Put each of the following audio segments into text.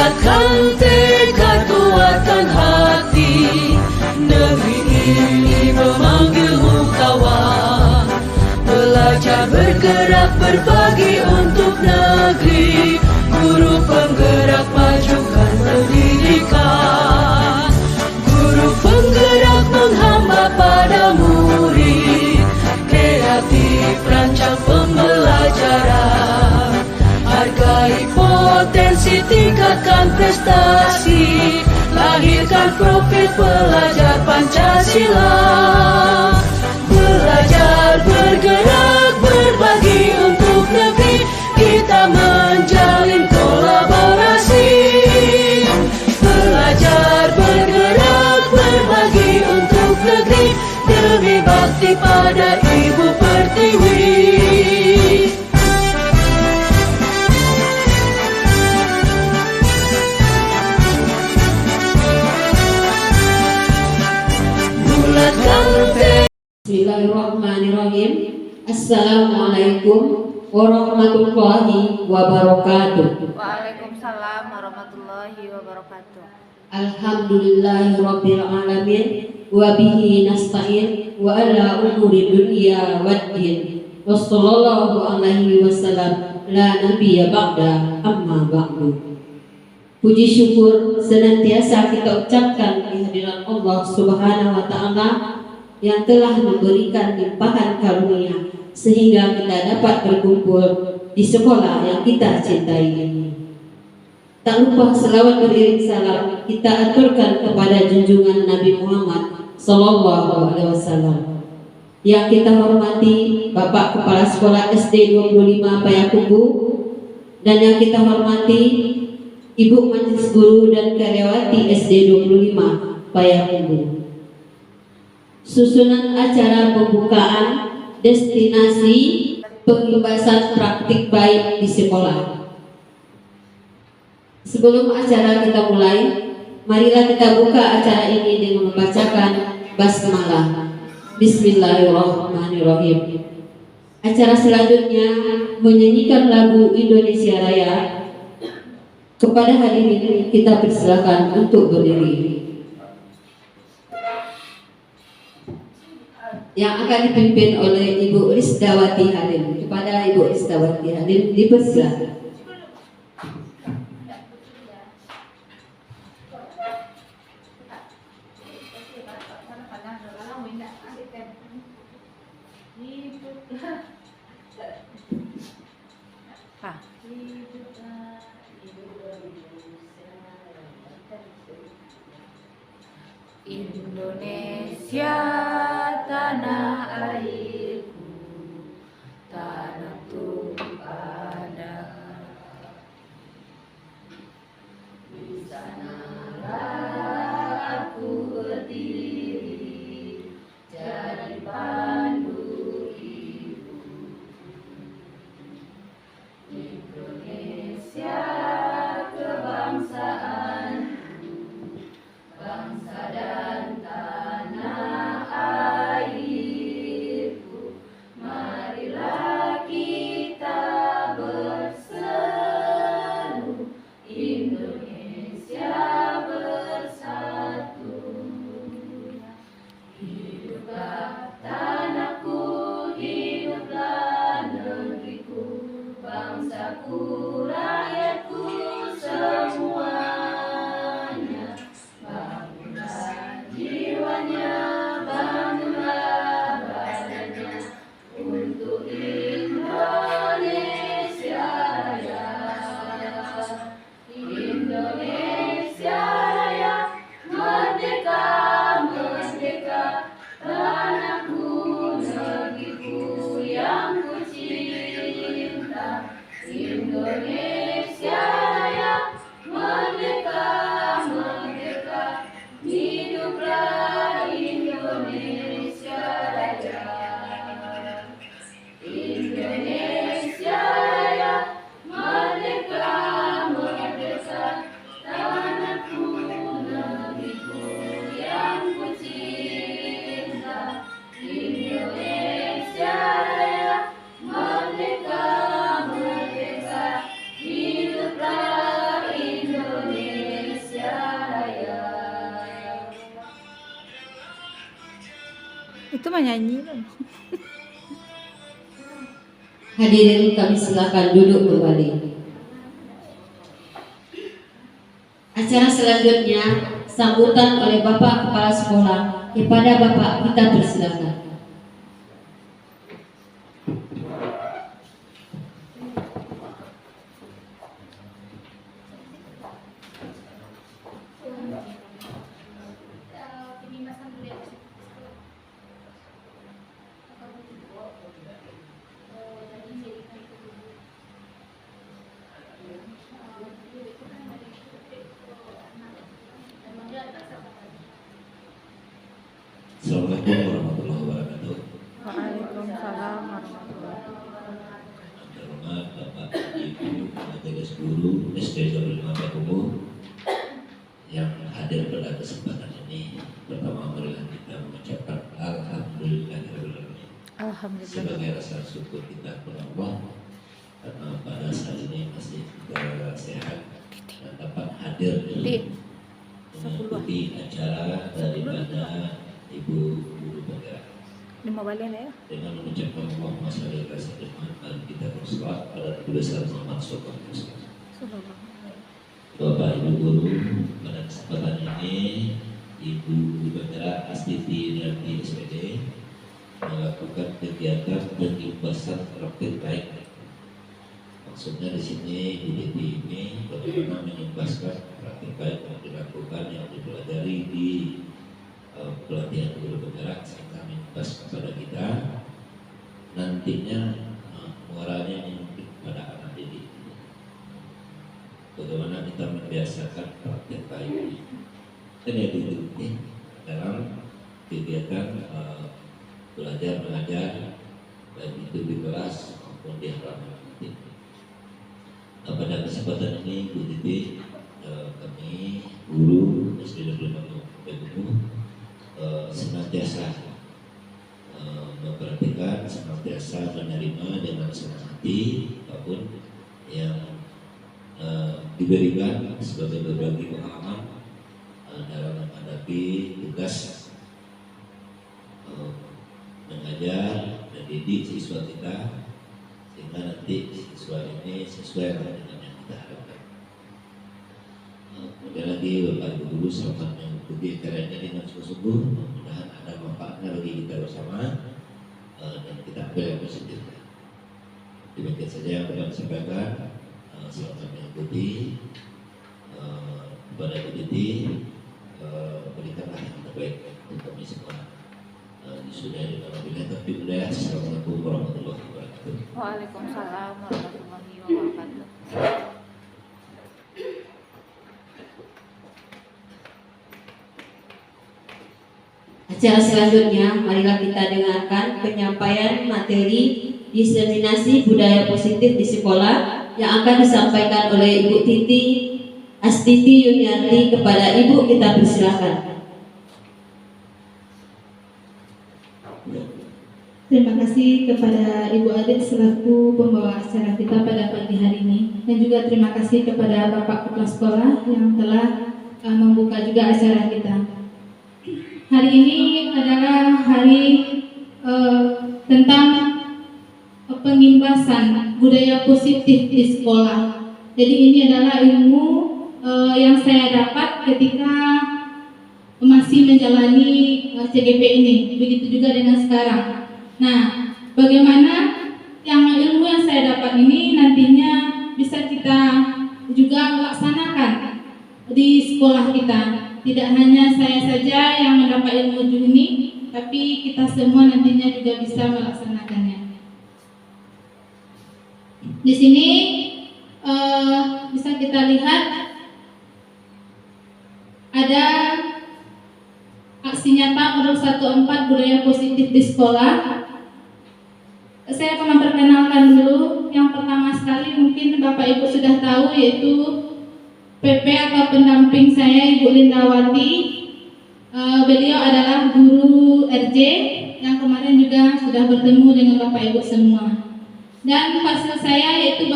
Bulatkan tekad, kuatkan hati, negeri ini memanggilmu kawan. Belajar bergerak berbagi untuk negeri, guru penggerak majukan pendidikan. Guru penggerak menghamba pada murid, kreatif rancang pembelajaran. Hargai potensi, tingkatkan prestasi, lahirkan profil pelajar Pancasila. Belajar bergerak berbagi untuk negeri, kita menjalin kolaborasi. Belajar bergerak berbagi untuk negeri, demi bakti pada Ibu Pertiwi. Bismillahirrahmanirrahim. Assalamualaikum warahmatullahi wabarakatuh. Waalaikumsalam warahmatullahi wabarakatuh. Alhamdulillahirabbil alamin wa bihi nasta'in wa ala umuri dunya waddin. Wassallallahu alaihi wasallam la nabiyya ba'da amma ba'du. Puji syukur senantiasa kita ucapkan di hadirat Allah Subhanahu wa taala yang telah memberikan limpahan karunia sehingga kita dapat berkumpul di sekolah yang kita cintai ini. Tak lupa selawat beriring salam kita aturkan kepada junjungan Nabi Muhammad Sallallahu Alaihi Wasallam. Yang kita hormati Bapak Kepala Sekolah SD 25 Payakumbuh, dan yang kita hormati Ibu Majelis Guru dan Karyawati SD 25 Payakumbuh. Susunan acara pembukaan destinasi pengimbasan praktik baik di sekolah. Sebelum acara kita mulai, marilah kita buka acara ini dengan membacakan basmalah. Bismillahirrahmanirrahim. Acara selanjutnya menyanyikan lagu Indonesia Raya. Kepada hadirin kita persilakan untuk berdiri. Yang akan dipimpin oleh Ibu Risdawati Halim. Kepada Ibu Risdawati Halim dipersilakan. Indonesia tanah airku, tanah tumpah. Di sanalah aku berdiri, jadi pandu ibu. Indonesia kebangsaan, bangsa dan tanah airku, marilah kita berseru Indonesia mah nyanyi dong. Hadirin kami silakan duduk kembali. Acara selanjutnya sambutan oleh Bapak Kepala Sekolah. Kepada Bapak kita persilakan. Assalamualaikum warahmatullahi wabarakatuh. Waalaikumsalam warahmatullahi wabarakatuh. Hormat Bapak Ibu Majelis Guru SD Darul Ulama Umum yang hadir pada kesempatan ini. Pertama marilah kita mengucapkan alhamdulillahirobbilalamin. Alhamdulillah. Sebagai rasa syukur kita kepada Allah karena pada saat ini masih kita sehat dan dapat hadir mengikuti acara daripada Ibu Guru Bergerak. Lima balen ya. Dengan mengucapkan Allahumma shalli ala sayyidina Muhammad, kita berselawat pada Nabi besar Muhammad sallallahu alaihi wasallam. Bapak Ibu Guru, pada kesempatan ini Ibu Guru Bergerak Astiti dan SPD melakukan kegiatan pengibasan praktik baik. Maksudnya di sini Bu Diti ini bagaimana mengimbaskan praktik baik yang dilakukan yang dipelajari di pelatihan guru bergerak sehingga mengimbas kepada kita nantinya muaranya mungkin pada anak didik. Bagaimana kita membiasakan praktik baik dan yang diikuti dalam kegiatan belajar mengajar baik itu di kelas maupun di halaman nanti. Pada kesempatan ini Bu Titi, kami guru SD Darul Ulama senantiasa memperhatikan, senantiasa menerima dengan senang hati apapun yang diberikan sebagai berbagi pengalaman dalam menghadapi tugas mengajar dan didik siswa kita, sehingga nanti siswa ini sesuai dengan yang kita harapkan. Kemudian lagi Bapak Ibu Guru selamat mengikuti acara ini dengan sungguh-sungguh. Mudah-mudahan ada manfaatnya bagi kita bersama dan kita ambil yang positif. Demikian saja yang dapat disampaikan. Selamat mengikuti kepada Ibu Titi, berikanlah yang terbaik untuk kami semua. Disudahi dalam bila tapi budaya. Assalamualaikum warahmatullahi wabarakatuh. Waalaikumsalam warahmatullahi wabarakatuh. Acara selanjutnya, marilah kita dengarkan penyampaian materi diseminasi budaya positif di sekolah yang akan disampaikan oleh Ibu Titi Astiti Yuniarti. Kepada Ibu kita persilakan. Terima kasih kepada Ibu Adik selaku pembawa acara kita pada pagi hari ini, dan juga terima kasih kepada Bapak Kepala Sekolah yang telah membuka juga acara kita. Hari ini adalah hari tentang pengimbasan budaya positif di sekolah. Jadi ini adalah ilmu yang saya dapat ketika masih menjalani CGP ini. Begitu juga dengan sekarang. Nah, bagaimana yang ilmu yang saya dapat ini nantinya bisa kita juga laksanakan di sekolah kita. Tidak hanya saya saja yang mendapat ilmu ini, tapi kita semua nantinya juga bisa melaksanakannya. Di sini bisa kita lihat ada aksi nyata modul 14 budaya positif di sekolah. Saya akan memperkenalkan dulu. Yang pertama sekali mungkin Bapak Ibu sudah tahu, yaitu PP atau pendamping saya Ibu Lindawati. Beliau adalah guru RJ yang kemarin juga sudah bertemu dengan Bapak Ibu semua. Dan fasil saya yaitu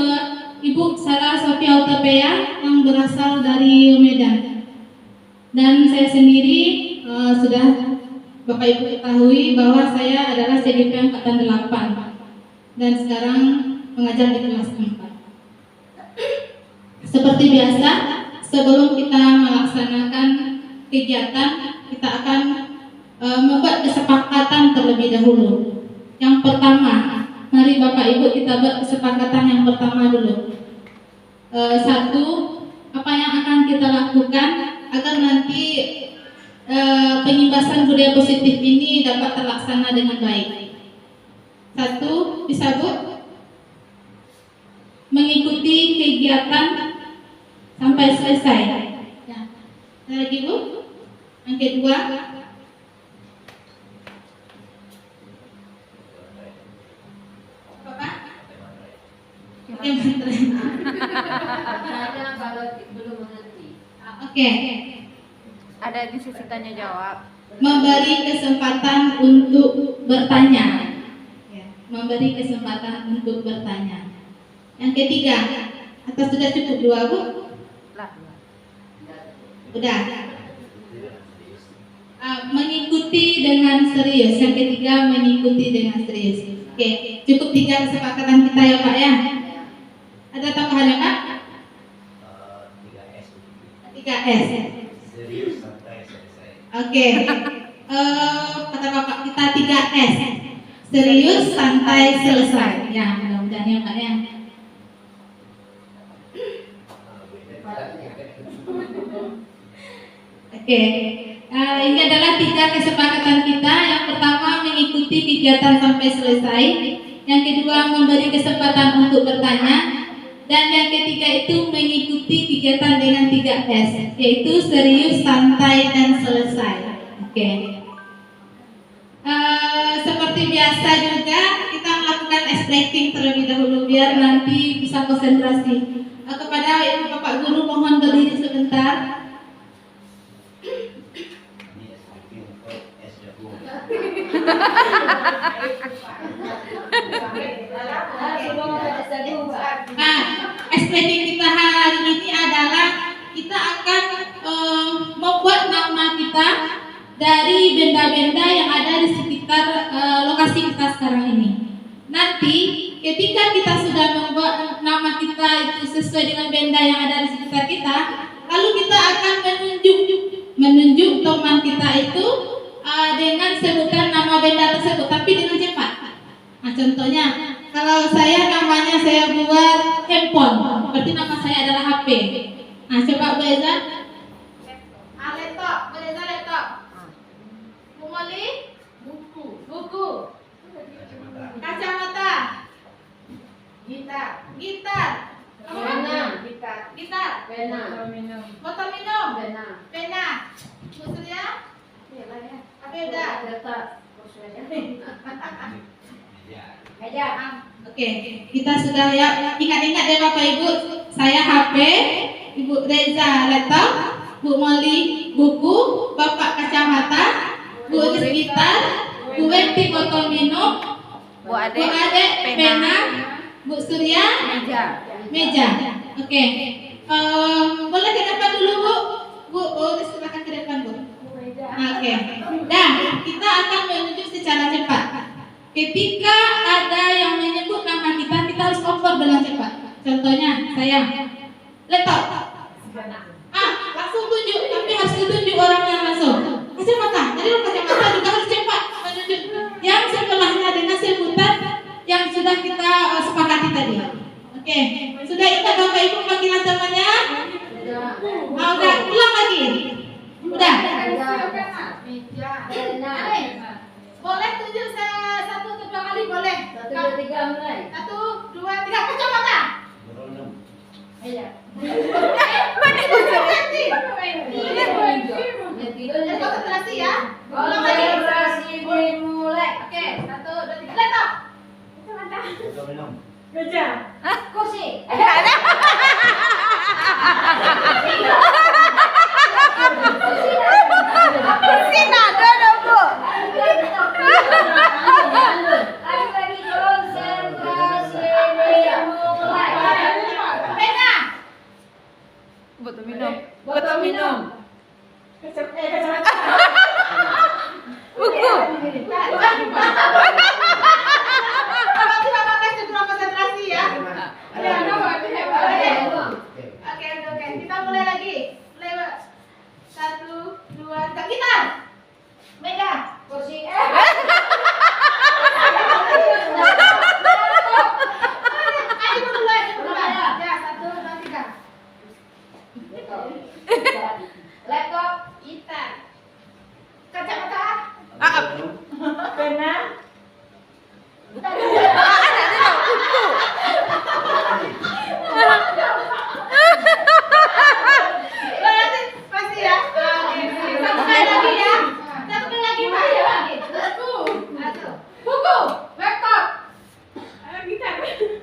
Ibu Sarah Sofia Utapea yang berasal dari Medan. Dan saya sendiri sudah Bapak Ibu ketahui bahwa saya adalah CGP Angkatan 8 dan sekarang mengajar di kelas 4. Seperti biasa, sebelum kita melaksanakan kegiatan, kita akan membuat kesepakatan terlebih dahulu. Yang pertama, mari Bapak Ibu kita buat kesepakatan yang pertama dulu. Satu, apa yang akan kita lakukan agar nanti pengimbasan budaya positif ini dapat terlaksana dengan baik. Satu, bisa Bu? Mengikuti kegiatan sampai selesai. Ya. Lagi Bu? Yang kedua, Bapak? Oke, kalau belum mengerti. Oke. Ada di sisi tanya jawab. Memberi kesempatan untuk bertanya. Ya, memberi kesempatan untuk bertanya. Yang ketiga, atau sudah cukup 2 Bu? Lah. Udah. Mengikuti dengan serius. Yang ketiga, mengikuti dengan serius. Oke, cukup 3 kesepakatan kita ya Pak ya. Ada tambahan ya Pak? 3S. Serius santai selesai. Oke. Kata Bapak kita 3S. Serius, santai, selesai. Ya, mudah-mudahan ya Pak ya. Oke. Ini adalah 3 kesepakatan kita. Yang pertama, mengikuti kegiatan sampai selesai. Yang kedua, memberi kesempatan untuk bertanya. Dan yang ketiga itu mengikuti kegiatan dengan 3S, yaitu serius, santai, dan selesai. Oke. Seperti biasa juga kita melakukan ice breaking terlebih dahulu biar nanti bisa konsentrasi. Kepada Ibu Bapak Guru mohon berdiri sebentar. Ini SPP untuk es jagung. Ice breaking kita hari ini adalah kita akan membuat nama kita dari benda-benda yang ada di sekitar lokasi kita sekarang ini. Nanti ketika kita sudah membuat nama kita itu sesuai dengan benda yang ada di sekitar kita, lalu kita akan menunjuk teman kita itu dengan sebutan nama benda tersebut, tapi dengan cepat. Nah, contohnya, kalau saya namanya saya buat handphone, berarti nama saya adalah HP. Nah, coba Bu Eza. Laptop, Bu Eza laptop. Bu Molly, buku. Kacamata. Gitar. Gitar. Botol minum. Pena. Bu Surya. Apa udah? Oke, kita sudah ya. Ingat-ingat ya Bapak Ibu. Saya HP, Ibu Reza laptop, Bu Molly buku, Bapak kacamata, Bu Elis gitar, Bu Eti botol minum, Bu Ade pena, Bu Surya meja. Oke. Boleh ke depan dulu Bu. Silakan ke depan Bu. Oke. Dan kita akan menunjuk secara cepat. Ketika ada yang menyebut nama kita, kita harus over dengan cepat. Contohnya saya laptop. Langsung tunjuk, tapi harus ditunjuk orangnya langsung. Kacamata. Jadi kacamata juga harus cepat menunjuk yang setelahnya dengan sebutan yang sudah kita sepakati tadi. Oke. Sudah ingat Bapak Ibu panggilan temannya? Udah, ulang lagi. Udah. Boleh tunjuk satu atau 2 kali boleh. 1, 2, 3 mulai. 1, 2, 3 kacamata. Konsentrasi ya. Ulang lagi. Mulai. Oke, 1, 2, 3 laptop. Kacamata. Meja. Kursi. Kursi nada dong Bu. Pena. Botol minum. Botol minum. Bu Buku. Bapak kasih kurang konsentrasi ya. Oke. Kita mulai lagi. Mulai 1, 2, 3. Kita. Mega. Kursi. Ayo mulai. Ya, 1, 2, 3. Laptop kita. Kacamata. Pena. Masih ya. Satu kali lagi ya. Satu kali lagi Pak. Buku. Laptop. Gitar.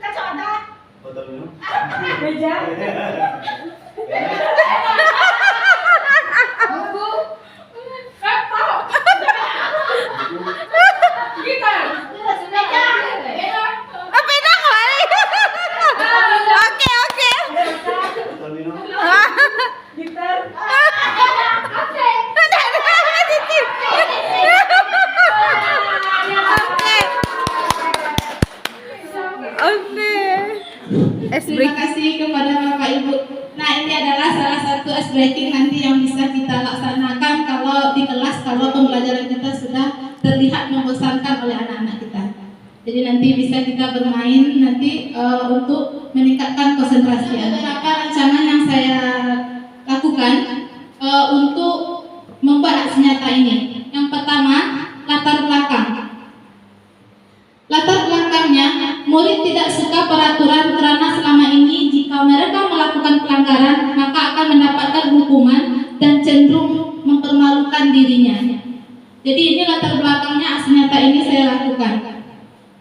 Kacamata. Botol minum. Meja. Buku. Laptop. Gitar. Meja. Pena kali. Oke. Botol minum. Gitar. Terima kasih kepada Bapak Ibu. Nah, ini adalah salah satu ice breaking nanti yang bisa kita laksanakan kalau di kelas, kalau pembelajaran kita sudah terlihat membosankan oleh anak-anak kita. Jadi nanti bisa kita bermain nanti untuk meningkatkan konsentrasi. Ada beberapa rancangan yang saya lakukan untuk membuat aksi nyata ini. Yang pertama, latar belakang. Latar belakangnya, murid tidak suka peraturan karena selama ini jika mereka melakukan pelanggaran maka akan mendapatkan hukuman dan cenderung mempermalukan dirinya. Jadi ini latar belakangnya aksi nyata ini saya lakukan.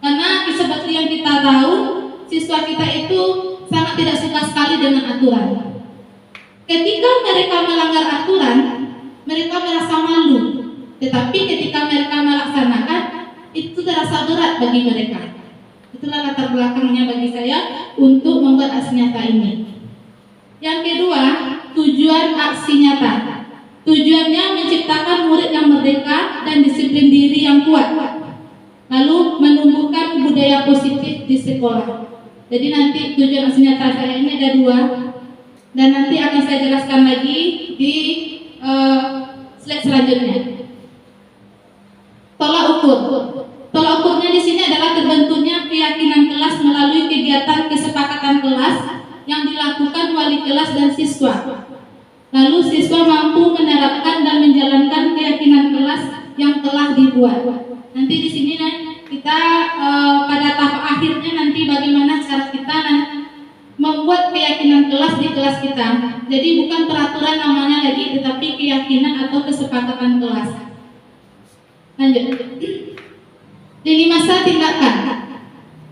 Karena seperti yang kita tahu, siswa kita itu sangat tidak suka sekali dengan aturan. Ketika mereka melanggar aturan, mereka merasa malu. Tetapi ketika mereka melaksanakan, itu terasa berat bagi mereka. Itulah latar belakangnya bagi saya untuk membuat aksi nyata ini. Yang kedua, tujuan aksi nyata. Tujuannya menciptakan murid yang merdeka dan disiplin diri yang kuat. Lalu menumbuhkan budaya positif di sekolah. Jadi nanti tujuan aksi nyata saya ini ada 2. Dan nanti akan saya jelaskan lagi di slide selanjutnya. Tolak ukur. Tolak ukurnya di sini adalah terbentuknya keyakinan kelas melalui kegiatan kesepakatan kelas yang dilakukan wali kelas dan siswa. Lalu siswa mampu menerapkan dan menjalankan keyakinan kelas yang telah dibuat. Nanti di sini kita pada tahap akhirnya nanti bagaimana cara kita membuat keyakinan kelas di kelas kita. Jadi bukan peraturan namanya lagi, tetapi keyakinan atau kesepakatan kelas. Lanjut. Lini masa tindakan.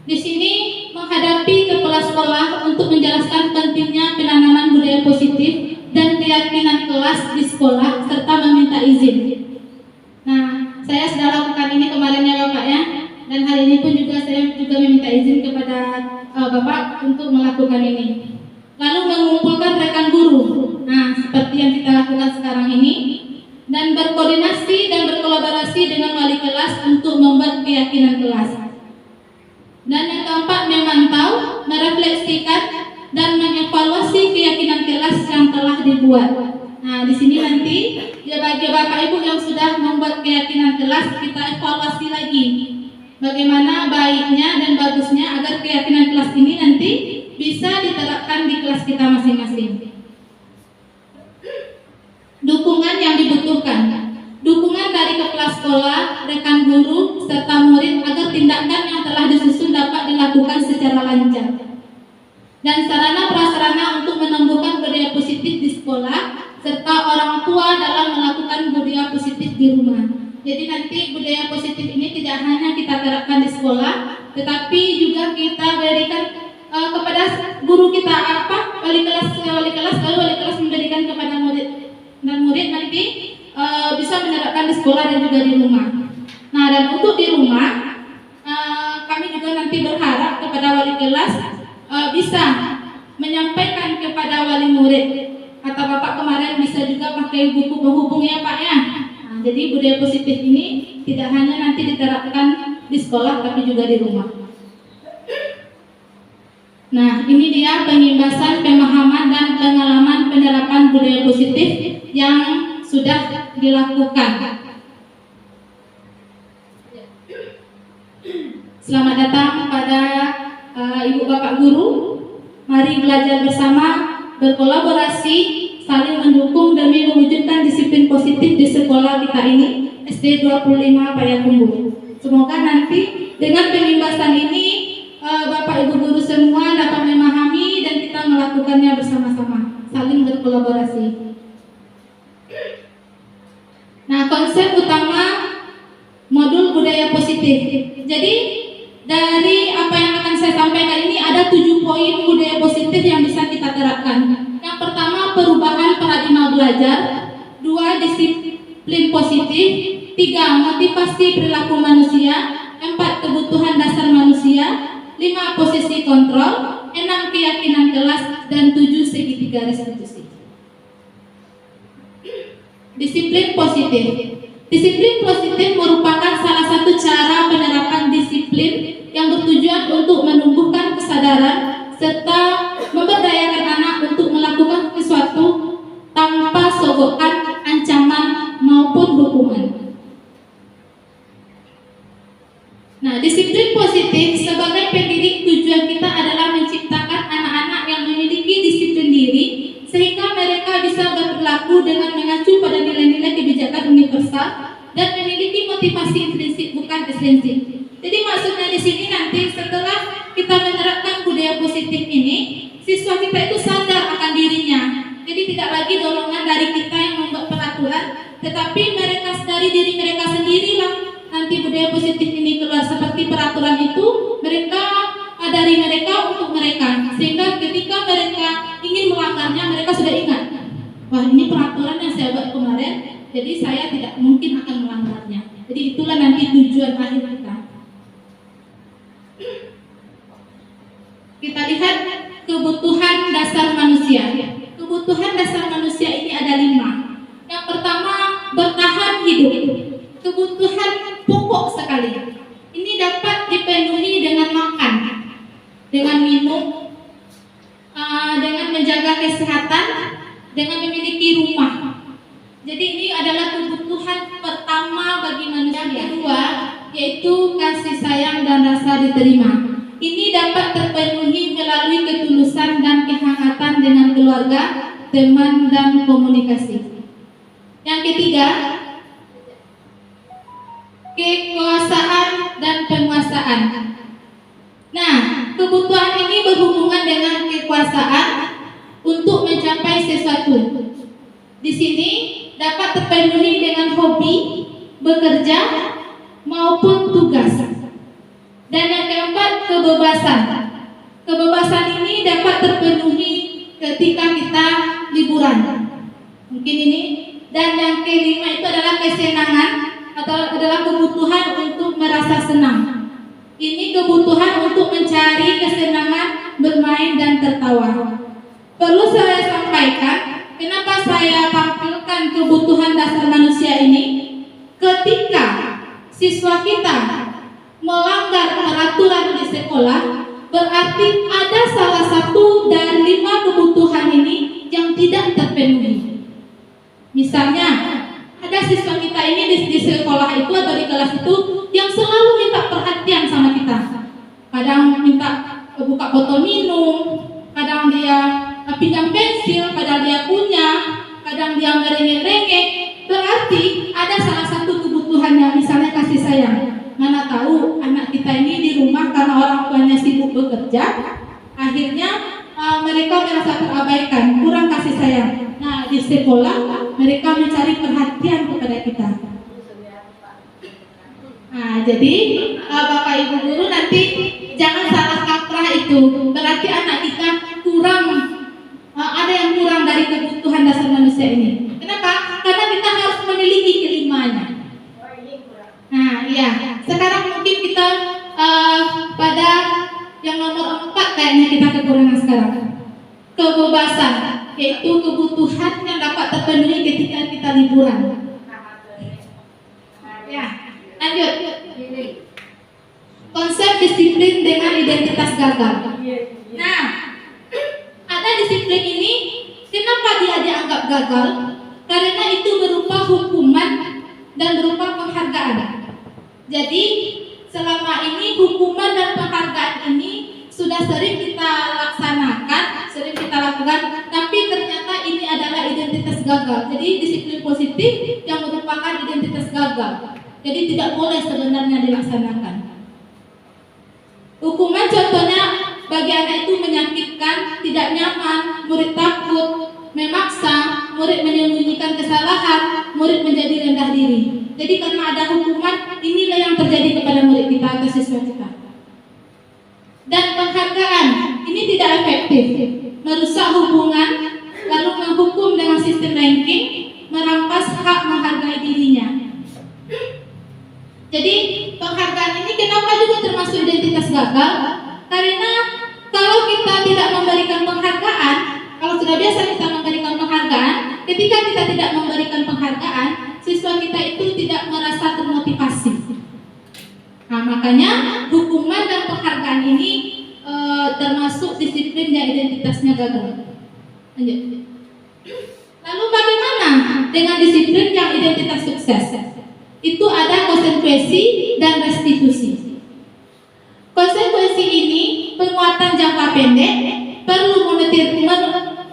Di sini menghadapi kepala sekolah untuk menjelaskan pentingnya penanaman budaya positif dan keyakinan kelas di sekolah serta meminta izin. Nah, saya sudah lakukan ini kemarin ya Bapak ya, dan hari ini pun juga saya juga meminta izin kepada Bapak untuk melakukan ini. Lalu mengumpulkan rekan guru. Nah, seperti yang kita lakukan sekarang ini. Dan berkoordinasi dan berkolaborasi dengan wali kelas untuk membuat keyakinan kelas. Dan yang keempat, memantau, merefleksikan, dan mengevaluasi keyakinan kelas yang telah dibuat. Nah, di sini nanti ya bagi Bapak Ibu yang sudah membuat keyakinan kelas, kita evaluasi lagi bagaimana baiknya dan bagusnya agar keyakinan kelas ini nanti bisa diterapkan di kelas kita masing-masing. Dukungan yang dibutuhkan. Dukungan dari kepala sekolah, rekan guru, serta murid agar tindakan yang telah disusun dapat dilakukan secara lancar. Dan sarana prasarana untuk menumbuhkan budaya positif di sekolah, serta orang tua dalam melakukan budaya positif di rumah. Jadi nanti budaya positif ini tidak hanya kita terapkan di sekolah, tetapi juga kita berikan kepada guru kita wali kelas, lalu wali kelas memberikan kepada murid. Dan murid nanti bisa menerapkan di sekolah dan juga di rumah. Nah, dan untuk di rumah kami juga nanti berharap kepada wali kelas bisa menyampaikan kepada wali murid. Kata Bapak kemarin bisa juga pakai buku penghubung ya Pak ya. Nah, Jadi budaya positif ini tidak hanya nanti diterapkan di sekolah tapi juga di rumah. Nah, ini dia pengimbasan, pemahaman dan pengalaman penerapan budaya positif yang sudah dilakukan. Selamat datang pada Ibu Bapak Guru. Mari belajar bersama, berkolaborasi, saling mendukung demi mewujudkan disiplin positif di sekolah kita ini, SD 25 Payakumbuh. Semoga nanti dengan pengimbasan ini Bapak Ibu Guru semua dapat memahami dan kita melakukannya bersama-sama, saling berkolaborasi. Nah, konsep utama modul budaya positif. Jadi dari apa yang akan saya sampaikan ini ada 7 poin budaya positif yang bisa kita terapkan. Yang pertama, perubahan paradigma belajar. 2, disiplin positif. 3, motivasi perilaku manusia. 4, kebutuhan dasar manusia. 5, posisi kontrol. 6, keyakinan kelas. Dan 7, segitiga restitusi. Disiplin positif. Disiplin positif merupakan salah satu cara penerapan disiplin yang bertujuan untuk menumbuhkan kesadaran serta memberdayakan anak untuk melakukan sesuatu tanpa sogokan, ancaman maupun hukuman. Nah, disiplin positif sebagai pendidik, tujuan kita adalah menciptakan anak-anak yang memiliki disiplin diri sehingga mereka bisa berperilaku dengan mengacu pada nilai-nilai kebijakan universal dan memiliki motivasi intrinsik bukan esensi. Jadi maksudnya di sini nanti setelah kita menerapkan budaya positif ini, siswa kita itu sadar akan dirinya. Jadi tidak lagi dorongan dari kita yang membuat peraturan, tetapi mereka dari diri mereka sendirilah nanti budaya positif ini keluar seperti peraturan itu dari mereka untuk mereka, sehingga ketika mereka ingin melanggarnya mereka sudah ingat, wah ini peraturan yang saya buat kemarin, jadi saya tidak mungkin akan melanggarnya. Jadi itulah nanti tujuan akhir kita. Kita lihat kebutuhan dasar manusia. Kebutuhan dasar manusia ini ada 5. Yang pertama, bertahan hidup. Kebutuhan pokok sekali. Ini dapat dipenuhi dengan makan, dengan minum, dengan menjaga kesehatan, dengan memiliki rumah. Jadi ini adalah kebutuhan pertama bagi manusia. Yang kedua, yaitu kasih sayang dan rasa diterima. Ini dapat terpenuhi melalui ketulusan dan kehangatan dengan keluarga, teman, dan komunikasi. Yang ketiga, kekuasaan dan penguasaan. Nah, kebutuhan ini berhubungan dengan kekuasaan untuk mencapai sesuatu. Di sini dapat terpenuhi dengan hobi, bekerja, maupun tugas. Dan yang keempat, kebebasan. Kebebasan ini dapat terpenuhi ketika kita liburan. Mungkin ini. Dan yang kelima itu adalah kesenangan atau adalah kebutuhan untuk merasa senang. Ini kebutuhan untuk mencari kesenangan, bermain dan tertawa. Perlu saya sampaikan, kenapa saya tampilkan kebutuhan dasar manusia ini? Ketika siswa kita melanggar peraturan di sekolah, berarti ada salah satu dari 5 kebutuhan ini yang tidak terpenuhi. Misalnya, ada siswa kita ini di sekolah itu atau di kelas itu yang selalu minta perhatian sama kita. Kadang minta buka botol minum, kadang dia pinjam pensil, kadang dia punya, kadang dia ngerengek-rengek. Berarti ada salah satu kebutuhannya, misalnya kasih sayang. Mana tahu anak kita ini di rumah karena orang tuanya sibuk bekerja, akhirnya mereka merasa terabaikan, kurang kasih sayang. Nah, di sekolah mereka mencari perhatian kepada kita. Nah, jadi Bapak Ibu guru nanti jangan salah kaprah itu. Berarti anak kita kurang, ada yang kurang dari kebutuhan dasar manusia ini. Kenapa? Karena kita harus memiliki kelimanya. Nah, iya. Sekarang mungkin kita pada yang nomor 4 kayaknya kita kekurangan sekarang. Kebebasan, yaitu kebutuhan yang dapat terpenuhi ketika kita liburan. konsep disiplin dengan identitas gagal. Nah, ada disiplin ini, kenapa dia dianggap gagal? Karena itu berupa hukuman dan berupa penghargaan. Jadi selama ini hukuman dan penghargaan ini sudah sering kita laksanakan, sering kita lakukan, tapi ternyata ini adalah identitas gagal. Jadi disiplin positif yang merupakan identitas gagal. Jadi tidak boleh sebenarnya dilaksanakan. Hukuman contohnya bagi anak itu menyakitkan, tidak nyaman, murid takut, memaksa, murid menyembunyikan kesalahan, murid menjadi rendah diri. Jadi karena ada hukuman, inilah yang terjadi kepada murid kita atau siswa kita. Dan penghargaan, ini tidak efektif, merusak hubungan, lalu menghukum dengan sistem ranking, merampas hak menghargai dirinya. Jadi penghargaan ini kenapa juga termasuk identitas gagal? Karena kalau kita tidak memberikan penghargaan, kalau sudah biasa kita memberikan penghargaan, ketika kita tidak memberikan penghargaan, siswa kita itu tidak merasa termotivasi. Nah, makanya hukuman dan penghargaan ini termasuk disiplin yang identitasnya gagal. Lanjut. Lalu bagaimana dengan disiplin yang identitas sukses? Itu ada konsekuensi dan restitusi. Konsekuensi ini penguatan jangka pendek, perlu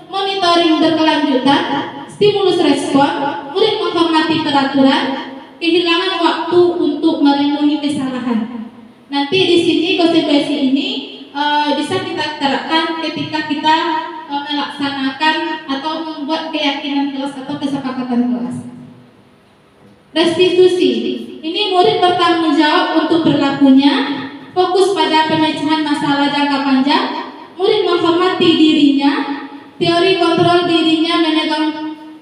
monitoring berkelanjutan, stimulus respon, murid menghormati peraturan, kehilangan waktu untuk merenungi kesalahan. Nanti di sini konsekuensi ini bisa kita terapkan ketika kita melaksanakan atau membuat keyakinan kelas atau kesepakatan kelas. Restitusi, ini murid bertanggung jawab untuk berlakunya, fokus pada pemecahan masalah jangka panjang, murid menghormati dirinya, teori kontrol dirinya memegang,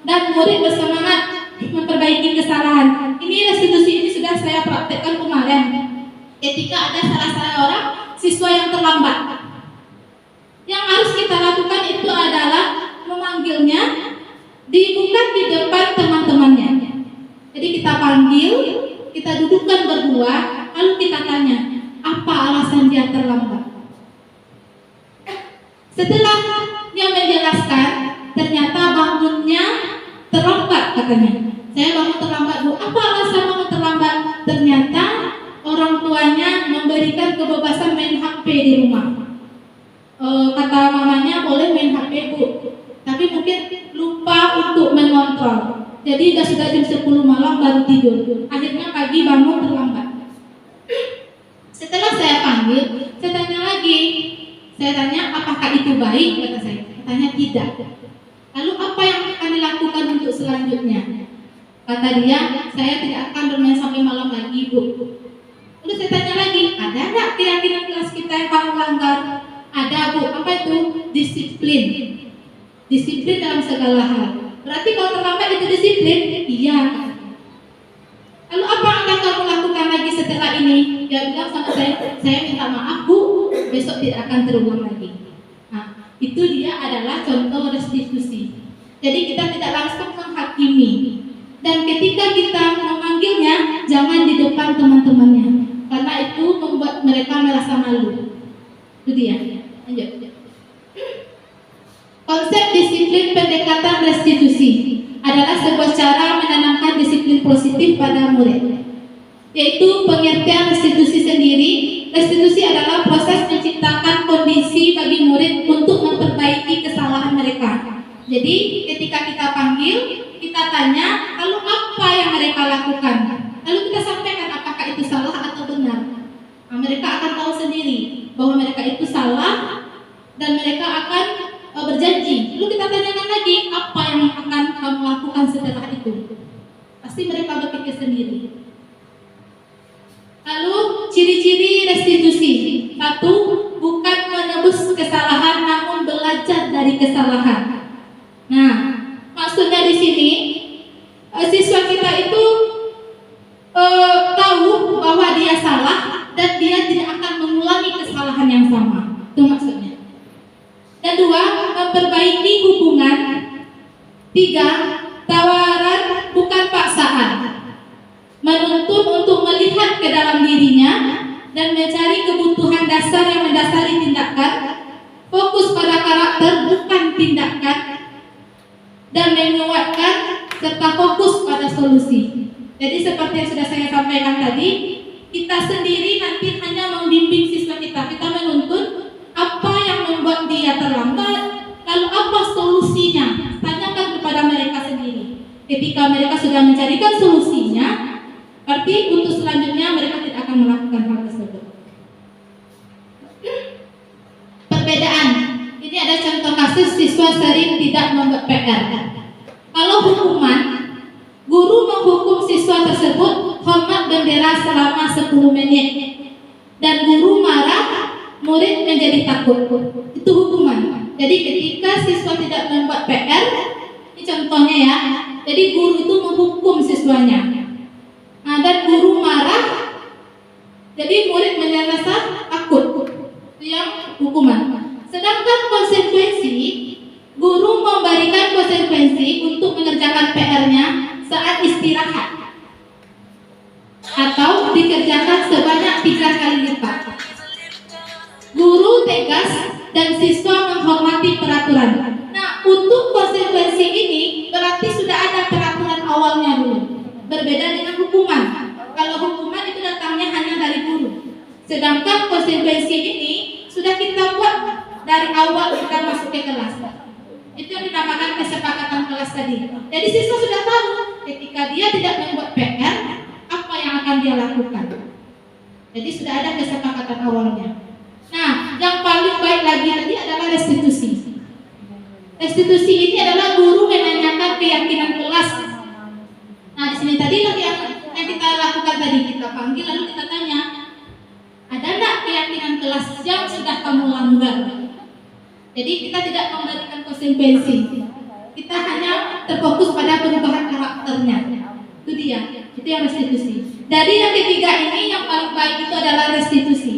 dan murid bersemangat memperbaiki kesalahan. Ini restitusi ini sudah saya praktekkan kemarin. Ketika ada salah seorang siswa yang terlambat, yang harus kita lakukan itu adalah memanggilnya, bukan di depan teman-temannya. Jadi kita panggil, kita dudukkan berdua, lalu kita tanya, apa alasan dia terlambat? Setelah dia menjelaskan, ternyata bangunnya terlambat katanya. Saya bangun terlambat, Bu. Apa alasan bangun terlambat? Ternyata orang tuanya memberikan kebebasan main HP di rumah. Kata mamanya boleh main HP, Bu, tapi mungkin lupa untuk mengontrol. Jadi sudah jam 10 malam baru tidur. Akhirnya pagi bangun terlambat. Setelah saya panggil, saya tanya lagi. Saya tanya, apakah itu baik? Kata saya. Katanya tidak. Lalu apa yang akan dilakukan untuk selanjutnya? Kata dia, saya tidak akan bermain sampai malam lagi, Bu. Lalu saya tanya lagi, ada nggak keyakinan kelas kita yang kamu langgar? Ada, Bu. Apa itu? Disiplin. Disiplin dalam segala hal. Berarti kalau terlambat itu disiplin? Iya. Lalu apa yang akan kamu lakukan lagi setelah ini? Dia bilang sama saya minta maaf, Bu, besok tidak akan terulang lagi. Nah, itu dia adalah contoh restitusi. Jadi kita tidak langsung menghakimi. Dan ketika kita memanggilnya, jangan di depan teman-temannya, karena itu membuat mereka merasa malu. Itu dia. Lanjut. Konsep disiplin pendekatan restitusi adalah sebuah cara menanamkan disiplin positif pada murid, yaitu pengertian restitusi sendiri. Restitusi adalah proses menciptakan kondisi bagi murid untuk memperbaiki kesalahan mereka. Jadi ketika kita panggil, kita tanya, lalu apa yang mereka lakukan? Lalu kita sampaikan apakah itu salah atau benar. Nah, mereka akan tahu sendiri bahwa mereka itu salah dan mereka akan berjanji. Lalu kita tanyakan lagi, apa yang akan kamu lakukan setelah itu? Pasti mereka berpikir sendiri. Lalu ciri-ciri restitusi. 1. Bukan menebus kesalahan, namun belajar dari kesalahan. Nah, maksudnya di sini siswa kita itu tahu bahwa dia salah dan dia tidak akan mengulangi kesalahan yang sama. Itu maksudnya. Dan 2, memperbaiki hubungan. 3, tawaran bukan paksaan. Menuntun untuk melihat ke dalam dirinya. dan mencari kebutuhan dasar yang mendasari tindakan, fokus pada karakter bukan tindakan, dan menguatkan serta fokus pada solusi. Jadi seperti yang sudah saya sampaikan tadi, kita sendiri nanti hanya membimbing siswa kita. Kita menuntut apa yang membuat dia terlambat, lalu apa solusinya. Tanyakan kepada mereka sendiri. Ketika mereka sudah mencarikan solusinya, berarti untuk selanjutnya mereka tidak akan melakukan hal tersebut. Perbedaan. Ini ada contoh kasus siswa sering tidak membuat PR. Kalau hukuman, guru menghukum siswa tersebut hormat bendera selama 10 menit. Dan guru marah, murid menjadi takut. Itu hukuman. Jadi ketika siswa tidak membuat PR, ini contohnya ya. Jadi guru itu menghukum siswanya. Nah, dan guru marah, jadi murid merasa takut. Itu yang hukuman. Sedangkan konsekuensi, guru memberikan konsekuensi untuk mengerjakan PR-nya saat istirahat atau dikerjakan sebanyak 3 kali lipat. Guru tegas dan siswa menghormati peraturan. Nah, untuk konsekuensi ini berarti sudah ada peraturan awalnya dulu. Berbeda dengan hukuman. Kalau hukuman itu datangnya hanya dari guru. Sedangkan konsekuensi ini sudah kita buat dari awal kita masuk ke kelas. Itu yang dinamakan kesepakatan kelas tadi. Jadi siswa sudah tahu ketika dia tidak membuat PR, apa yang akan dia lakukan. Jadi sudah ada kesepakatan awalnya. Nah, yang paling baik lagi nanti adalah restitusi. Restitusi ini adalah guru menanyakan keyakinan kelas. Nah, di sini tadi yang kita lakukan tadi, kita panggil lalu kita tanya, ada enggak keyakinan kelas yang sudah kamu langgar? Jadi kita tidak memberikan konsekuensi. Kita hanya terfokus pada perubahan karakternya. Itu dia, itu yang restitusi. Jadi yang ketiga ini yang paling baik itu adalah restitusi.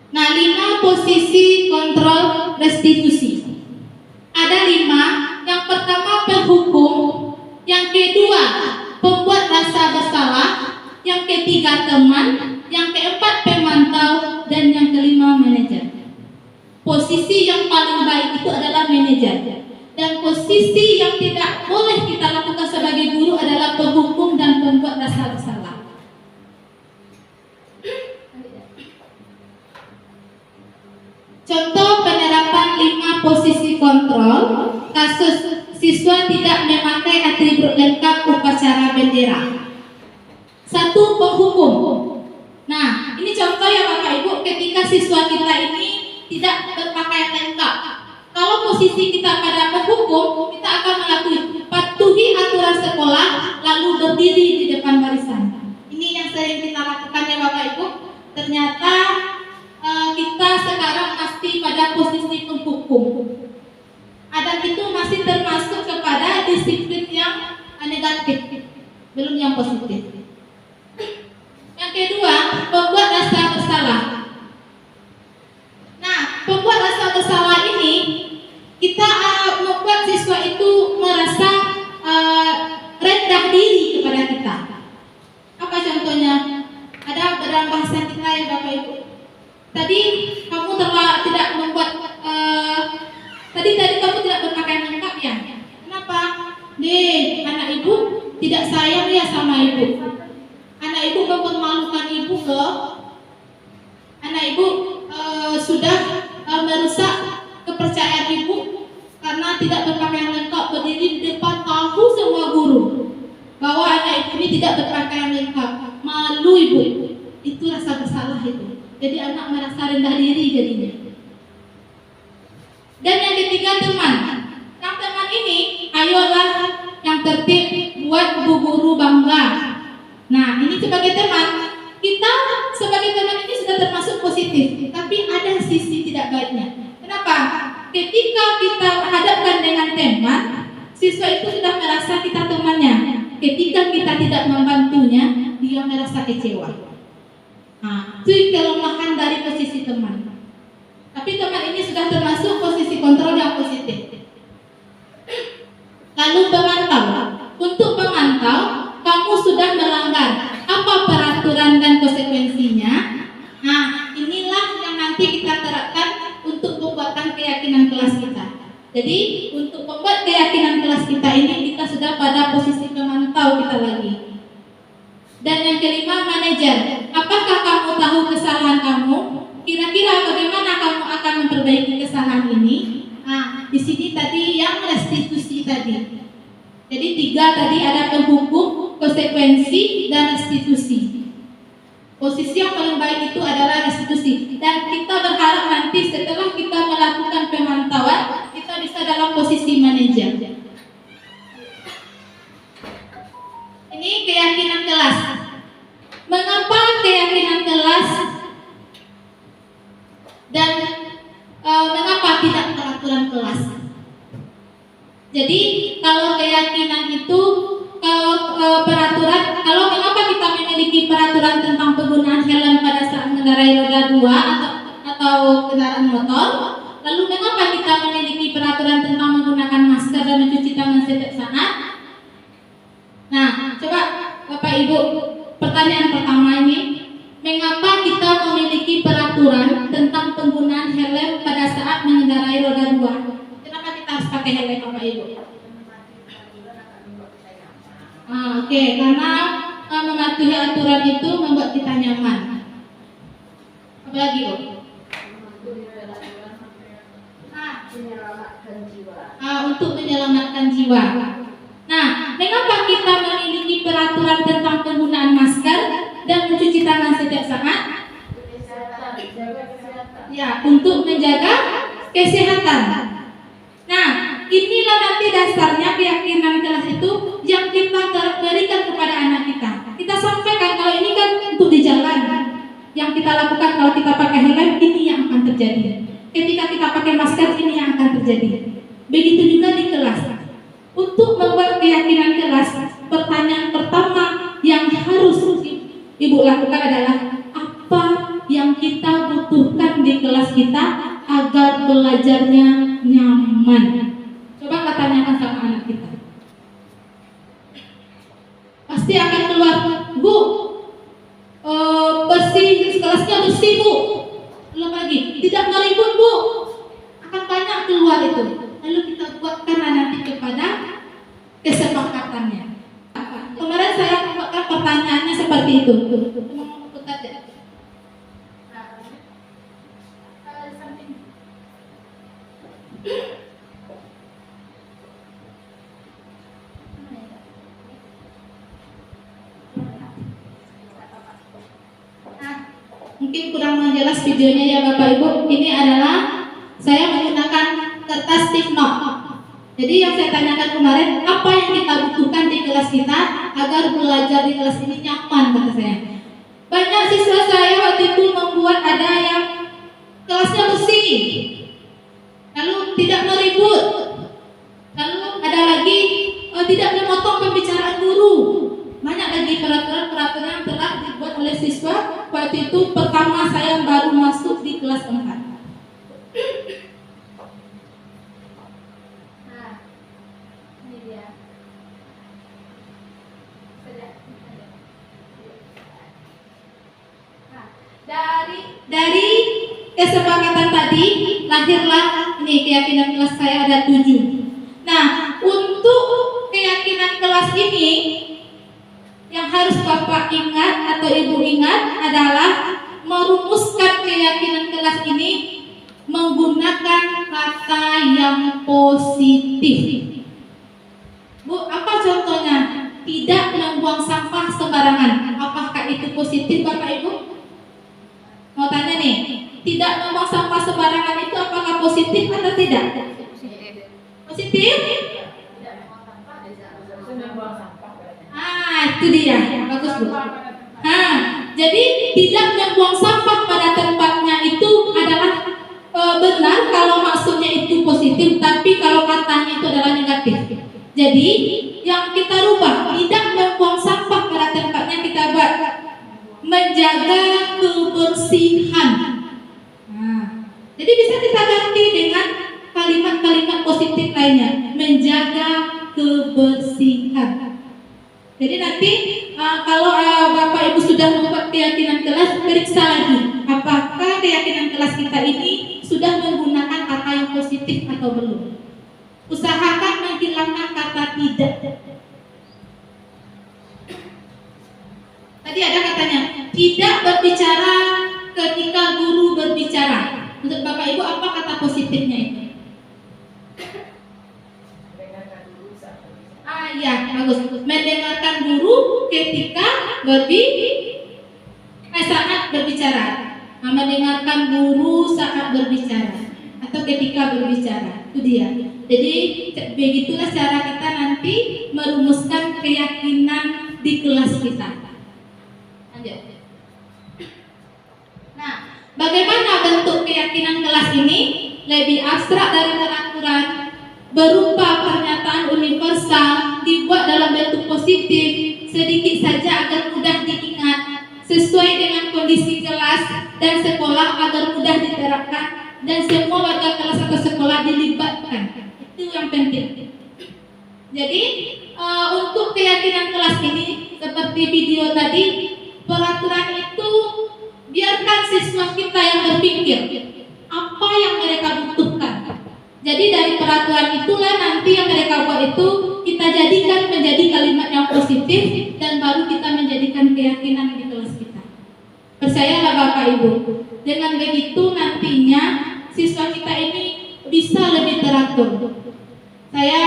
Nah, 5 posisi kontrol restitusi. Ada 5. Yang pertama penghukum, yang kedua pembuat rasa bersalah, yang ketiga teman, yang keempat pemantau, dan yang kelima manajer. Posisi yang paling baik itu adalah manajer. Dan posisi yang tidak boleh kita lakukan sebagai guru adalah penghukum dan pembuat rasa bersalah. Contoh penerapan 5 posisi kontrol kasus siswa tidak memakai atribut lengkap upacara bendera. 1. Penghukum. Nah, ini contoh ya Bapak Ibu, ketika siswa kita ini tidak berpakaian lengkap. Kalau posisi kita pada penghukum, kita akan patuhi aturan sekolah, lalu berdiri di depan barisan. Ini yang sering kita lakukan ya Bapak Ibu. Ternyata kita sekarang masih pada posisi penghukum. Adat itu masih termasuk kepada disiplin yang negatif, belum yang positif. Yang kedua, pembuat rasa bersalah. Nah, pembuat rasa bersalah ini kita membuat siswa itu merasa rendah diri kepada kita. Apa contohnya? Ada dalam bahasa kita ya Bapak Ibu. Tadi kamu tidak membuat tadi kamu tidak berpakaian lengkap ya. Kenapa? Anak ibu tidak sayang ya sama ibu. Anak ibu mempermalukan ibu loh. Anak ibu sudah merusak kepercayaan ibu karena tidak berpakaian lengkap, berdiri di depan tahu semua guru bahwa anak ibu ini tidak berpakaian lengkap. Malu ibu. Itu rasa bersalah itu. Jadi anak merasa rendah diri jadinya. Dan yang ketiga teman. Yang teman ini, ayolah yang tertib buat bu guru bangga. Nah, ini sebagai teman, kita sebagai teman ini sudah termasuk positif, tapi ada sisi tidak baiknya. Kenapa? Ketika kita hadapkan dengan teman, siswa itu sudah merasa kita temannya. Ketika kita tidak membantunya, dia merasa kecewa. Nah, itu kelemahan dari posisi teman. Tapi teman ini sudah termasuk posisi kontrol yang positif. Lalu pemantau. Untuk pemantau, kamu sudah melanggar. Apa Jadi untuk membuat keyakinan kelas kita ini, kita sudah pada posisi pemantau kita lagi. Dan yang kelima, manajer. Apakah kamu tahu kesalahan kamu? Kira-kira bagaimana kamu akan memperbaiki kesalahan ini? Nah, di sini tadi yang restitusi tadi. Jadi 3 tadi ada penghukum, konsekuensi, dan restitusi. Posisi yang paling baik itu adalah restitusi. Dan kita berharap nanti setelah kita melakukan pemantauan, kita bisa dalam posisi manajer. Ini keyakinan kelas. Mengapa keyakinan kelas dan mengapa tidak peraturan kelas? Jadi kalau keyakinan itu, kalau peraturan, kalau mengapa kita memiliki peraturan tentang penggunaan helm pada saat mengendarai roda 2 atau kendaraan motor, lalu mengapa kita memiliki peraturan tentang menggunakan masker dan mencuci tangan setiap saat? Nah, coba Bapak Ibu, pertanyaan pertama ini, mengapa kita memiliki peraturan tentang penggunaan helm pada saat mengendarai roda 2? Kenapa kita harus pakai helm, Bapak Ibu? Oke, karena mematuhi aturan itu membuat kita nyaman. Apa lagi, Bu? Untuk menyelamatkan jiwa. Nah, mengapa kita memiliki peraturan tentang penggunaan masker dan mencuci tangan setiap saat? Ya, untuk menjaga kesehatan. Nah, inilah nanti dasarnya keyakinan kelas itu yang kita berikan kepada anak kita. Kita sampaikan kalau ini kan untuk di jalan. Yang kita lakukan kalau kita pakai helm, ini yang akan terjadi. Ketika kita pakai masker, ini yang akan terjadi. Begitu juga di kelas. Untuk membuat keyakinan kelas, pertanyaan pertama yang harus Ibu lakukan adalah apa yang kita butuhkan di kelas kita agar belajarnya nyaman. Coba tanyakan sama anak kita. Pasti akan keluar, Bu, bersih, kelasnya bersih, Bu. Belum lagi, tidak meribut, Bu. Akan banyak keluar itu. Lalu kita buatkan nanti kepada kesepakatannya. Kemarin saya membuatkan pertanyaannya seperti itu. Mungkin kurang jelas videonya ya Bapak Ibu. Ini adalah saya menggunakan kertas stick note. Jadi yang saya tanyakan kemarin, apa yang kita butuhkan di kelas kita agar belajar di kelas ini nyaman, kata saya. Banyak siswa saya waktu itu membuat ada yang kelasnya bersih, lalu tidak meribut, lalu ada lagi tidak memotong pembicaraan guru. Banyak lagi peraturan-peraturan yang telah dibuat oleh siswa waktu itu pertama saya baru masuk di kelas 4. Dari kesepakatan tadi lahirlah ini keyakinan kelas saya ada 7. Nah, untuk keyakinan kelas ini yang harus Bapak ingat atau Ibu ingat adalah merumuskan keyakinan kelas ini menggunakan kata yang positif. Bu, apa contohnya? Tidak membuang sampah sembarangan. Apakah itu positif, Bapak Ibu? Mau tanya nih, tidak membuang sampah sembarangan itu apakah positif atau tidak? Positif? Itu dia, bagus Bu. Jadi tidak membuang sampah pada tempatnya itu adalah benar kalau maksudnya itu positif, tapi kalau katanya itu adalah negatif. Jadi yang kita rubah, tidak membuang sampah pada tempatnya kita buat menjaga kebersihan. Jadi bisa kita ganti dengan kalimat-kalimat positif lainnya, menjaga kebersihan. Jadi nanti kalau Bapak Ibu sudah membuat keyakinan kelas, periksa lagi apakah keyakinan kelas kita ini sudah menggunakan kata yang positif atau belum. Usahakan menghilangkan kata tidak. Tadi ada katanya, tidak berbicara ketika guru berbicara. Untuk Bapak Ibu, apa kata positifnya itu? Ya, bagus. Mendengarkan guru ketika saat berbicara. Mendengarkan guru saat berbicara atau ketika berbicara. Itu dia. Jadi begitulah cara kita nanti merumuskan keyakinan di kelas kita. Lanjut. Nah, bagaimana bentuk keyakinan kelas ini? Lebih abstrak dari peraturan, berupa pernyataan universal, dibuat dalam bentuk positif, sedikit saja agar mudah diingat, sesuai dengan kondisi kelas dan sekolah agar mudah diterapkan, dan semua warga kelas atau sekolah dilibatkan. Itu yang penting. Jadi untuk keyakinan kelas ini, seperti video tadi, peraturan itu biarkan siswa kita yang berpikir apa yang mereka butuhkan. Jadi dari peraturan itulah nanti yang mereka buat itu kita jadikan menjadi kalimat yang positif, dan baru kita menjadikan keyakinan di kelas kita. Percayalah Bapak Ibu, dengan begitu nantinya siswa kita ini bisa lebih teratur. Saya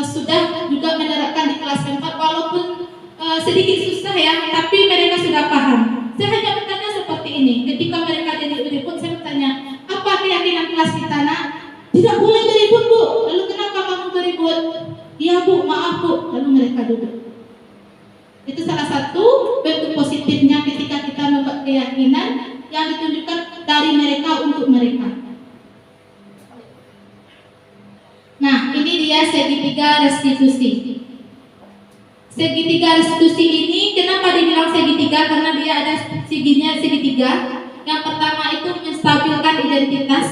sudah juga menerapkan di kelas 4, walaupun sedikit susah ya, tapi mereka sudah paham. Saya hanya bertanya seperti ini, ketika mereka jadi berikut, saya bertanya, apa keyakinan kelas kita nak? Tidak boleh beribut Bu. Lalu kenapa kamu beribut? Iya Bu, maaf Bu. Lalu mereka duduk. Itu salah satu bentuk positifnya ketika kita membuat keyakinan yang ditunjukkan dari mereka untuk mereka. Nah, ini dia segitiga restitusi. Segitiga restitusi ini kenapa dibilang segitiga? Karena dia ada seginya segitiga. Yang pertama itu menstabilkan identitas,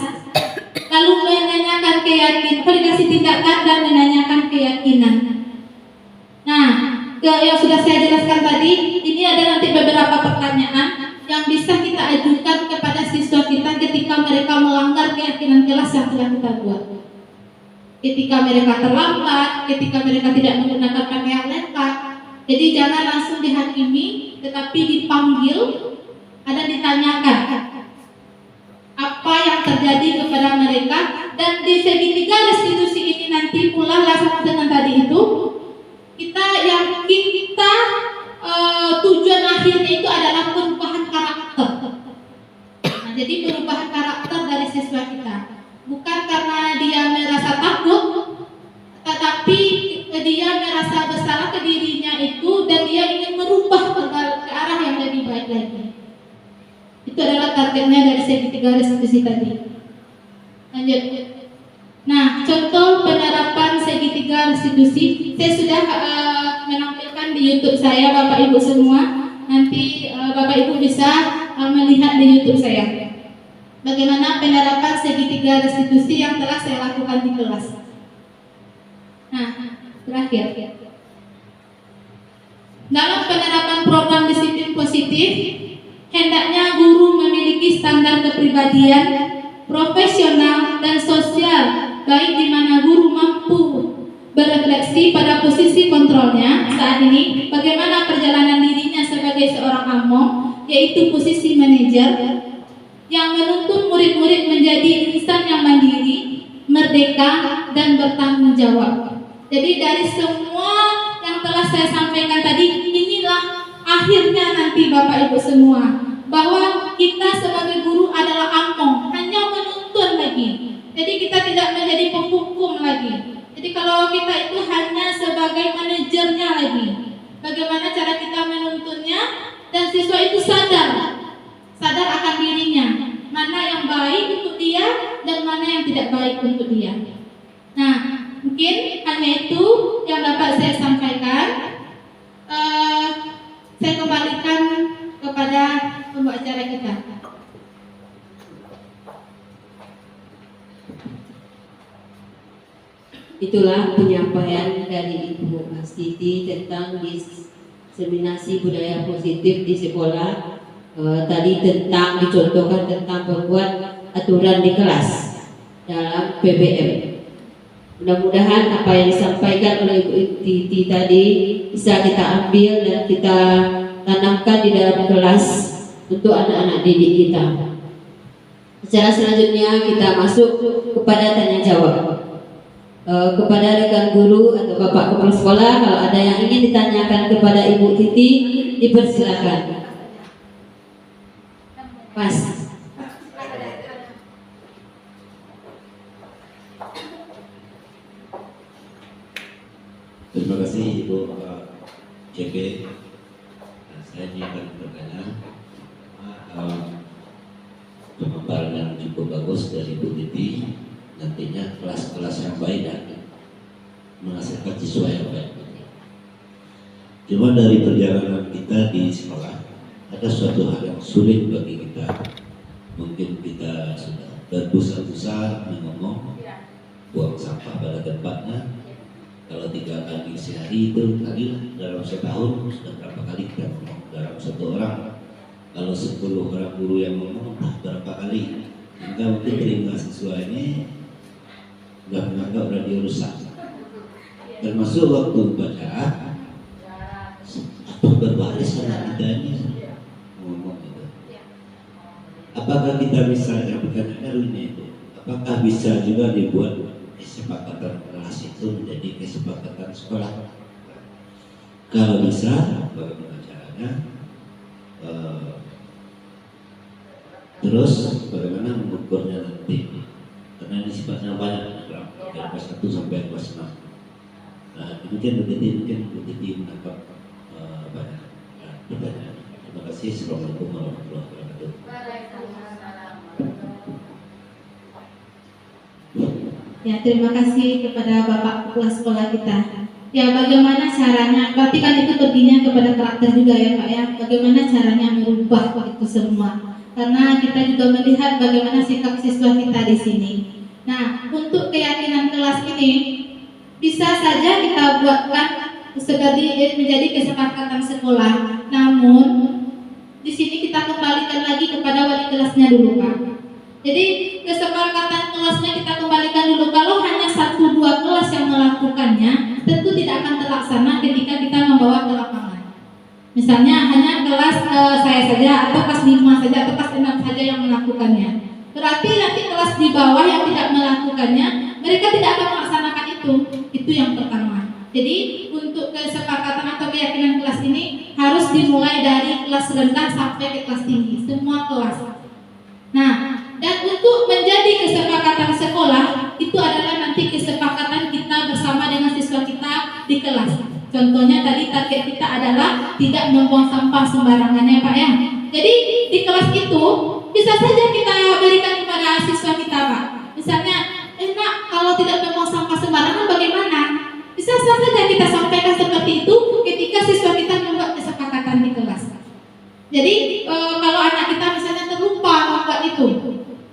lalu menanyakan keyakinan, validasi tindakan, dan menanyakan keyakinan. Nah, yang sudah saya jelaskan tadi, ini ada nanti beberapa pertanyaan yang bisa kita ajukan kepada siswa kita ketika mereka melanggar keyakinan kelas yang telah kita buat. Ketika mereka terlambat, ketika mereka tidak menggunakan pakaian lengkap. Jadi jangan langsung dihakimi, tetapi dipanggil, ada ditanyakan apa yang terjadi kepada mereka. Dan di segitiga restitusi ini nanti pula sama dengan tadi itu, kita yakin kita tujuan akhirnya itu adalah perubahan karakter. Nah, jadi perubahan karakter dari siswa kita, bukan karena dia merasa takut, tetapi dia merasa bersalah ke dirinya itu, dan dia ingin merubah ke arah yang lebih baik lagi. Itu adalah targetnya dari segitiga restitusi tadi. Lanjut. Nah, contoh penerapan segitiga restitusi saya sudah menampilkan di YouTube saya, Bapak Ibu semua. Nanti Bapak Ibu bisa melihat di YouTube saya bagaimana penerapan segitiga restitusi yang telah saya lakukan di kelas. Nah, terakhir, dalam penerapan program disiplin positif, hendaknya guru memiliki standar kepribadian, profesional, dan sosial, baik di mana guru mampu berefleksi pada posisi kontrolnya saat ini, bagaimana perjalanan dirinya sebagai seorang among, yaitu posisi manajer, yang menuntun murid-murid menjadi insan yang mandiri, merdeka, dan bertanggung jawab. Jadi dari semua yang telah saya sampaikan tadi, inilah akhirnya nanti Bapak Ibu semua, bahwa kita sebagai guru adalah among, hanya menuntun lagi. Jadi kita tidak menjadi penghukum lagi. Jadi kalau kita itu hanya sebagai manajernya lagi, bagaimana cara kita menuntunnya, dan siswa itu sadar akan dirinya, mana yang baik untuk dia dan mana yang tidak baik untuk dia. Nah, mungkin hanya itu yang dapat saya sampaikan. Saya kembalikan kepada pembicara kita. Itulah penyampaian dari Ibu Astiti tentang diseminasi budaya positif di sekolah. Tadi tentang dicontohkan tentang membuat aturan di kelas dalam PBM. Mudah-mudahan apa yang disampaikan oleh Ibu Titi tadi bisa kita ambil dan kita tanamkan di dalam kelas untuk anak-anak didik kita. Secara selanjutnya kita masuk kepada tanya jawab. Kepada rekan guru atau Bapak Kepala Sekolah, kalau ada yang ingin ditanyakan kepada Ibu Titi, dipersilakan. Pas. Terima kasih Ibu CP. Saya akan bertanya pemaparan yang cukup bagus dari Bu Titi. Nantinya kelas-kelas yang baik dan menghasilkan siswa yang baik. Cuma dari perjalanan kita di sekolah ada suatu hal yang sulit bagi kita. Mungkin kita sudah berbusa-busa ngomong buang sampah pada tempatnya. Kalau 3 kali sehari itu tadi dalam setahun sudah berapa kali kita ngomong dalam satu orang. Kalau 10 orang guru yang ngomong berapa kali. Hingga mungkin telinga siswa ini sudah menganggap radio rusak. Termasuk waktu baca apa berbaris anak kita ini ngomong gitu. Apakah kita bisa pertanyaannya ini itu? Apakah bisa juga dibuat kesepakatan kelas itu menjadi kesepakatan sekolah? Kalau bisa, bagaimana caranya? Terus bagaimana mengukurnya nanti? Karena ini sifatnya banyak, dari kelas 1 sampai kelas 6. Nah, demikian mungkin menangkap banyak pertanyaan. Terima kasih. Assalamualaikum warahmatullahi wabarakatuh. Ya, terima kasih kepada Bapak Kepala Sekolah kita. Ya, bagaimana caranya? Berarti kan itu perginya kepada karakter juga ya Pak ya. Bagaimana caranya merubah itu semua? Karena kita juga melihat bagaimana sikap siswa kita di sini. Nah, untuk keyakinan kelas ini bisa saja kita buatkan menjadi kesepakatan sekolah. Namun di sini kita kembalikan lagi kepada wali kelasnya dulu Pak. Jadi kesepakatan kelasnya kita kembalikan dulu. Kalau hanya 1-2 kelas yang melakukannya, tentu tidak akan terlaksana ketika kita membawa ke lapangan. Misalnya hanya kelas saya saja, atau kelas 5 saja, atau kelas 6 saja yang melakukannya. Berarti nanti kelas di bawah yang tidak melakukannya, mereka tidak akan melaksanakan itu. Itu yang pertama. Jadi untuk kesepakatan atau keyakinan kelas ini harus dimulai dari kelas rendah sampai ke kelas tinggi, semua kelas. Nah, dan untuk menjadi kesepakatan sekolah itu adalah nanti kesepakatan kita bersama dengan siswa kita di kelas. Contohnya tadi target kita adalah tidak membuang sampah sembarangan ya Pak ya. Jadi di kelas itu bisa saja kita berikan kepada siswa kita Pak. Misalnya, Nak, kalau tidak membuang sampah sembarangan bagaimana? Bisa saja kita sampaikan seperti itu ketika siswa kita membuat kesepakatan di kelas. Jadi kalau anak kita misalnya terlupa membuat itu,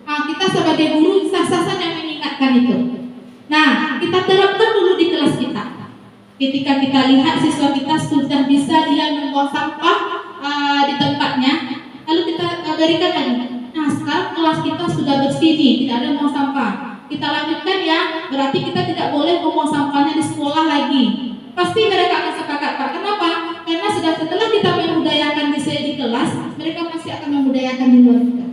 kita sebagai guru sah-sah saja mengingatkan itu. Nah, kita terapkan dulu di kelas kita. Ketika kita lihat siswa kita sudah bisa dia membuang sampah di tempatnya, lalu kita berikan lagi. Nah, sekarang kelas kita sudah bersih nih, tidak ada membuang sampah. Kita lanjutkan ya, berarti kita tidak boleh membuang sampahnya di sekolah lagi. Pasti mereka akan sepakat Pak. Kenapa? Karena setelah kita membudayakan di kelas, mereka masih akan membudayakan di luar juga.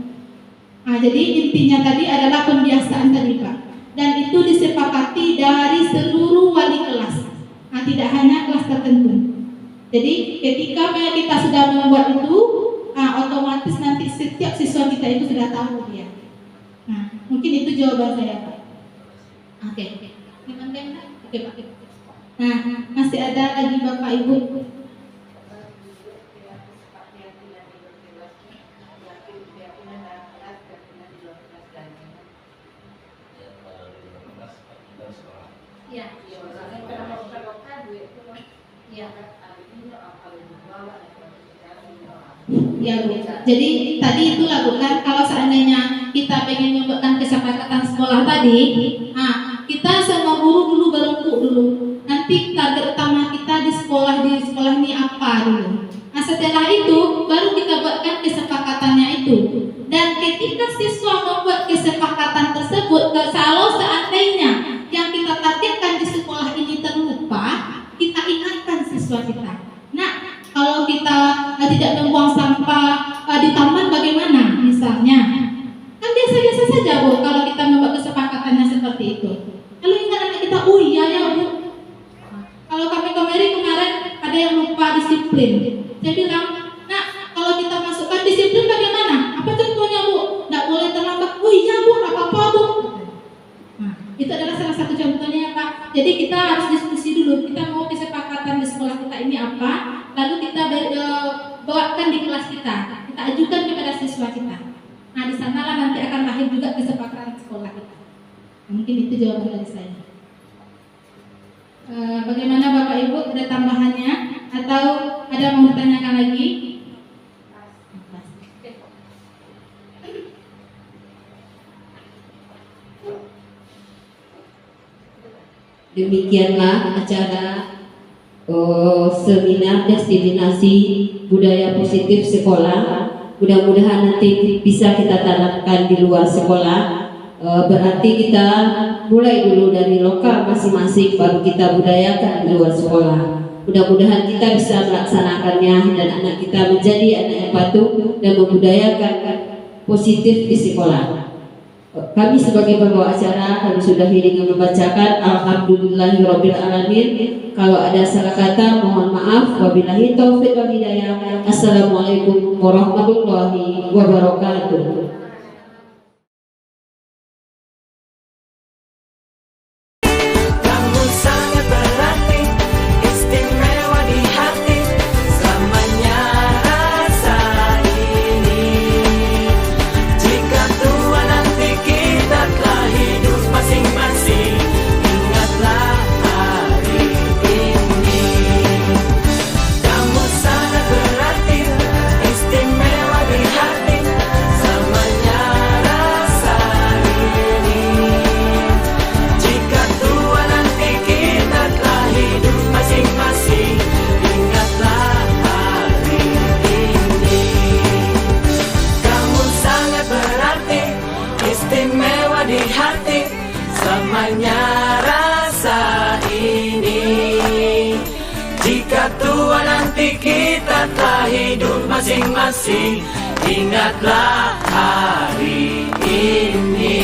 Nah, jadi intinya tadi adalah pembiasaan tadi Pak. Dan itu disepakati dari seluruh wali kelas. Nah, tidak hanya kelas tertentu. Jadi ketika kita sudah membuat itu, otomatis nanti setiap siswa kita itu sudah tahu dia. Nah, mungkin itu jawaban saya Pak. Oke. Oke Pak. Nah, masih ada lagi Bapak Ibu. Ya Bu, jadi tadi itulah bukan kalau seandainya kita pengen membuatkan kesepakatan sekolah tadi, kita sama guru dulu berempuk dulu. Nanti target utama kita di sekolah ini apa dulu. Nah setelah itu baru kita buatkan kesepakatannya itu. Dan ketika siswa membuat kesepakatan tersebut, kalau seandainya yang kita target oh iya ya Bu. Kalau kami kemarin ada yang lupa disiplin. Saya bilang, nah kalau kita masukkan disiplin bagaimana? Apa contohnya Bu? Nggak boleh terlambat. Oh iya Bu, nggak apa-apa Bu. Nah, itu adalah salah satu contohnya ya Pak. Jadi kita harus diskusi dulu. Kita mau kesepakatan di sekolah kita ini apa, lalu kita bawakan di kelas kita. Kita ajukan kepada siswa kita. Nah di sanalah nanti akan lahir juga kesepakatan sekolah kita. Mungkin itu jawaban dari saya. Bagaimana Bapak Ibu, ada tambahannya atau ada mau ditanyakan lagi? Demikianlah acara seminar destinasi budaya positif sekolah. Mudah-mudahan nanti bisa kita tanamkan di luar sekolah. Berarti kita mulai dulu dari lokal masing-masing, baru kita budayakan di luar sekolah. Mudah-mudahan kita bisa melaksanakannya dan anak kita menjadi anak yang patuh dan membudayakan positif di sekolah. Kami sebagai pembawa acara kami sudahi dengan membacakan Alhamdulillahirobbilalamin. Kalau ada salah kata mohon maaf. Wabillahi taufiq wal hidayah. Assalamualaikum warahmatullahi wabarakatuh. Kamu sangat berarti, istimewa di hati, selamanya rasa ini. Jika tua nanti kita telah hidup masing-masing, ingatlah hari ini. Kamu sangat berarti, istimewa di hati, selamanya rasa ini. Jika tua nanti kita telah hidup masing-masing, ingatlah hari ini. Kamu sangat berarti, istimewa di hati, selamanya rasa ini. Jika tua nanti kita telah hidup masing-masing, ingatlah hari ini.